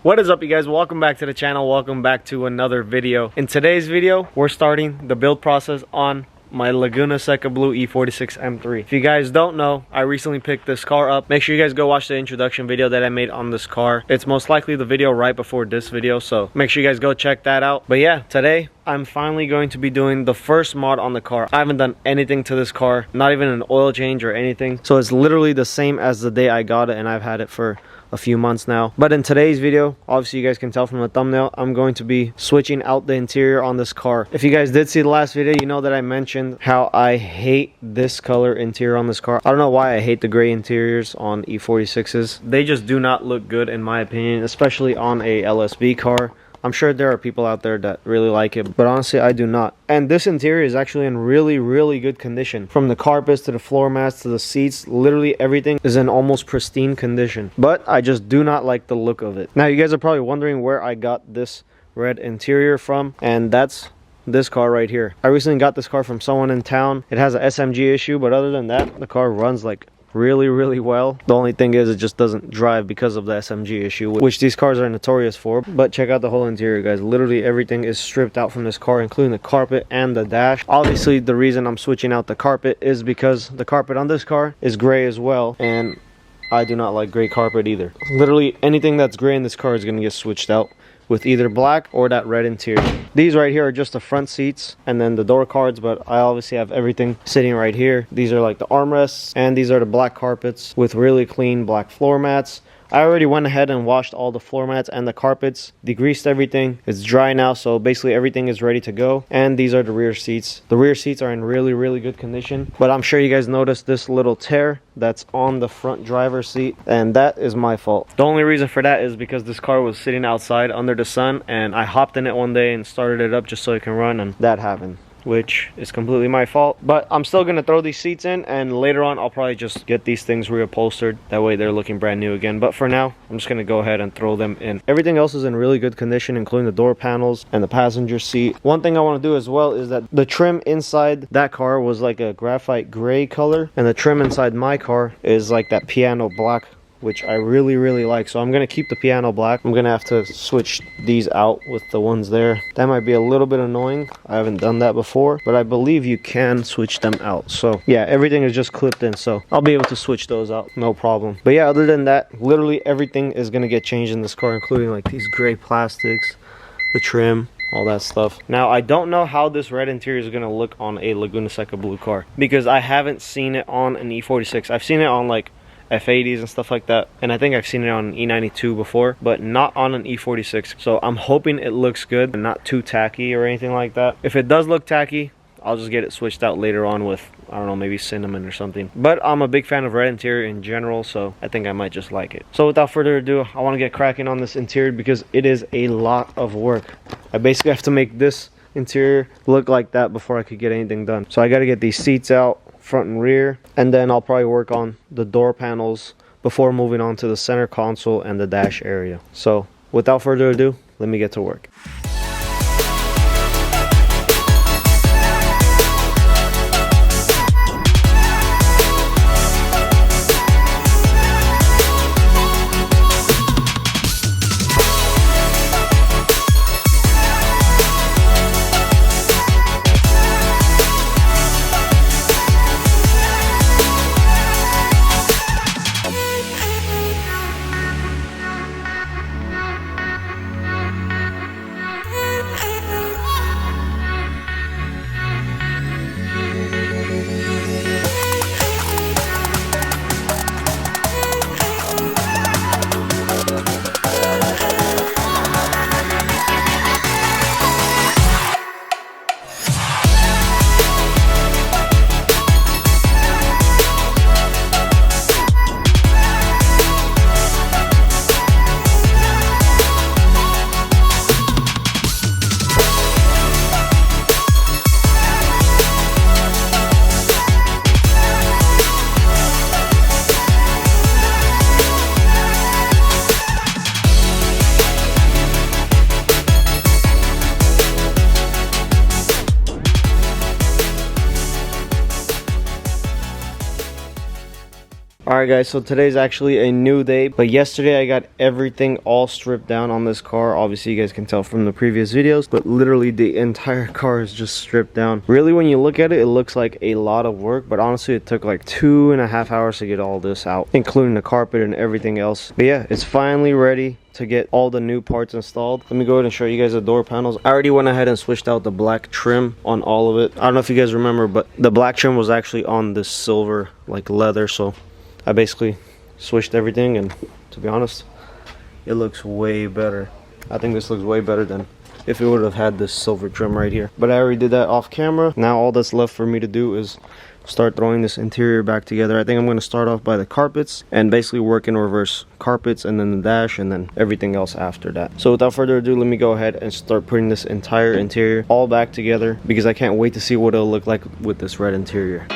What is up, you guys? Welcome back to the channel. Welcome back to another video. In today's video, we're starting the build process on my Laguna Seca Blue E46 M3. If you guys don't know, I recently picked this car up. Make sure you guys go watch the introduction video that I made on this car. It's most likely the video right before this video, so make sure you guys go check that out. But yeah, today I'm finally going to be doing the first mod on the car. I haven't done anything to this car, not even an oil change or anything. So it's literally the same as the day I got it, and I've had it for a few months now. But in today's video, obviously you guys can tell from the thumbnail, I'm going to be switching out the interior on this car. If you guys did see the last video, you know that I mentioned how I hate this color interior on this car. I don't know why I hate the gray interiors on E46s. They just do not look good in my opinion, especially on a LSB car. I'm sure there are people out there that really like it, but honestly I do not. And this interior is actually in really good condition. From the carpets to the floor mats to the seats, literally everything is in almost pristine condition. But I just do not like the look of it. Now you guys are probably wondering where I got this red interior from, and that's this car right here. I recently got this car from someone in town. It has a SMG issue, but other than that, the car runs like really well. The only thing is it just doesn't drive because of the SMG issue, which these cars are notorious for. But check out the whole interior, guys. Literally everything is stripped out from this car, including the carpet and the dash. Obviously the reason I'm switching out the carpet is because the carpet on this car is gray as well, and I do not like gray carpet either. Literally anything that's gray in this car is going to get switched out with either black or that red interior. These right here are just the front seats and then the door cards, but I obviously have everything sitting right here. These are like the armrests, and these are the black carpets with really clean black floor mats. I already went ahead and washed all the floor mats and the carpets, degreased everything. It's dry now, so basically everything is ready to go. And these are the rear seats. The rear seats are in really good condition, but I'm sure you guys noticed this little tear that's on the front driver's seat, and that is my fault. The only reason for that is because this car was sitting outside under the sun, and I hopped in it one day and started it up just so it can run, and that happened, which is completely my fault. But I'm still gonna throw these seats in, and later on I'll probably just get these things reupholstered. That way they're looking brand new again. But for now, I'm just gonna go ahead and throw them in. Everything else is in really good condition, including the door panels and the passenger seat. One thing I want to do as well is that the trim inside that car was like a graphite gray color, and the trim inside my car is like that piano black, which I really like. So I'm gonna keep the piano black. I'm gonna have to switch these out with the ones there. That might be a little bit annoying. I haven't done that before, but I believe you can switch them out. So yeah, everything is just clipped in, so I'll be able to switch those out, no problem. But yeah, other than that, literally everything is gonna get changed in this car, including like these gray plastics, the trim, all that stuff. Now I don't know how this red interior is gonna look on a Laguna Seca Blue car, because I haven't seen it on an E46. I've seen it on like F80s and stuff like that, and I think I've seen it on an E92 before, but not on an E46. So I'm hoping it looks good and not too tacky or anything like that. If it does look tacky, I'll just get it switched out later on with, I don't know, maybe cinnamon or something. But I'm a big fan of red interior in general, so I think I might just like it. So without further ado, I want to get cracking on this interior because it is a lot of work. I basically have to make this interior look like that before I could get anything done. So I got to get these seats out, front and rear, and then I'll probably work on the door panels before moving on to the center console and the dash area. So without further ado, let me get to work. Alright guys, so today's actually a new day, but yesterday I got everything all stripped down on this car. Obviously you guys can tell from the previous videos, but literally the entire car is just stripped down. Really, when you look at it, it looks like a lot of work, but honestly it took like 2.5 hours to get all this out, including the carpet and everything else. But yeah, it's finally ready to get all the new parts installed. Let me go ahead and show you guys the door panels. I already went ahead and switched out the black trim on all of it. I don't know if you guys remember, but the black trim was actually on this silver like leather, so I basically switched everything, and to be honest, it looks way better. I think this looks way better than if it would have had this silver trim right here. But I already did that off camera. Now all that's left for me to do is start throwing this interior back together. I think I'm going to start off by the carpets and basically work in reverse: carpets and then the dash and then everything else after that. So without further ado, let me go ahead and start putting this entire interior all back together, because I can't wait to see what it'll look like with this red interior.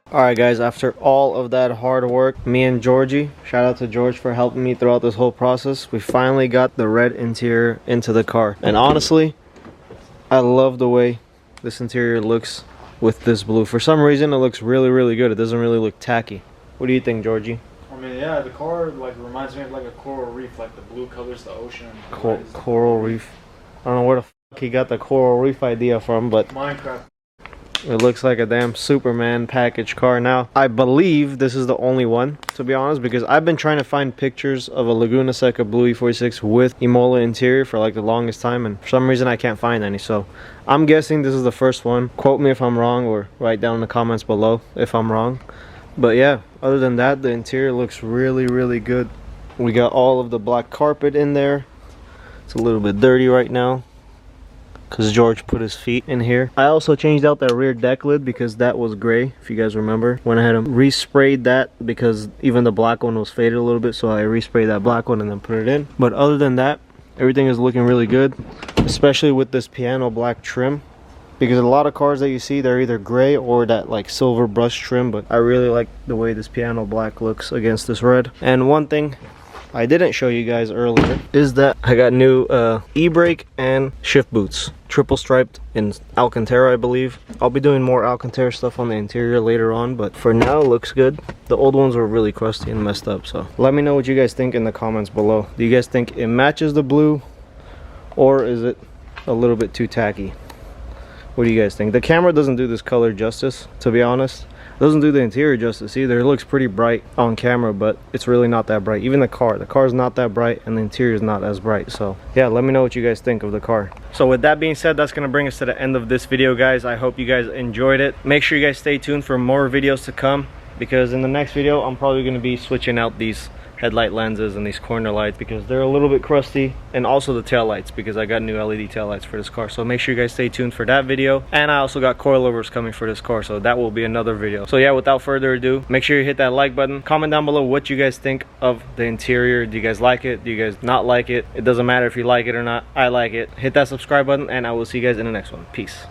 Alright guys, after all of that hard work, me and Georgie, shout out to George for helping me throughout this whole process, we finally got the red interior into the car. And honestly, I love the way this interior looks with this blue. For some reason it looks really good. It doesn't really look tacky. What do you think, Georgie? I mean, yeah, the car like reminds me of like a coral reef, like the blue colors the ocean. Coral reef. I don't know where the fuck he got the coral reef idea from, but Minecraft. It looks like a damn Superman package car. Now, I believe this is the only one, to be honest, because I've been trying to find pictures of a Laguna Seca Blue E46 with Imola interior for like the longest time, and for some reason I can't find any. So I'm guessing this is the first one. Quote me if I'm wrong, or write down in the comments below if I'm wrong. But yeah, other than that, the interior looks really good. We got all of the black carpet in there. It's a little bit dirty right now because George put his feet in here. I also changed out that rear deck lid because that was gray, if you guys remember. Went ahead and resprayed that because even the black one was faded a little bit, so I resprayed that black one and then put it in. But other than that, everything is looking really good, especially with this piano black trim, because a lot of cars that you see, they're either gray or that like silver brush trim, but I really like the way this piano black looks against this red. And one thing I didn't show you guys earlier is that I got new e-brake and shift boots, triple striped in Alcantara, I believe. I'll be doing more Alcantara stuff on the interior later on, but for now it looks good. The old ones were really crusty and messed up, so let me know what you guys think in the comments below. Do you guys think it matches the blue, or is it a little bit too tacky? What do you guys think? The camera doesn't do this color justice, to be honest. It doesn't do the interior justice either. It looks pretty bright on camera, but it's really not that bright. Even the car's not that bright, and the interior is not as bright. So yeah, let me know what you guys think of the car. So with that being said, that's gonna bring us to the end of this video, guys. I hope you guys enjoyed it. Make sure you guys stay tuned for more videos to come, because in the next video I'm probably gonna be switching out these headlight lenses and these corner lights because they're a little bit crusty, and also the tail lights because I got new LED tail lights for this car. So make sure you guys stay tuned for that video, and I also got coilovers coming for this car, so that will be another video. So yeah, without further ado, make sure you hit that like button, comment down below what you guys think of the interior. Do you guys like it? Do you guys not like it? It doesn't matter if you like it or not. I like it. Hit that subscribe button, and I will see you guys in the next one. Peace.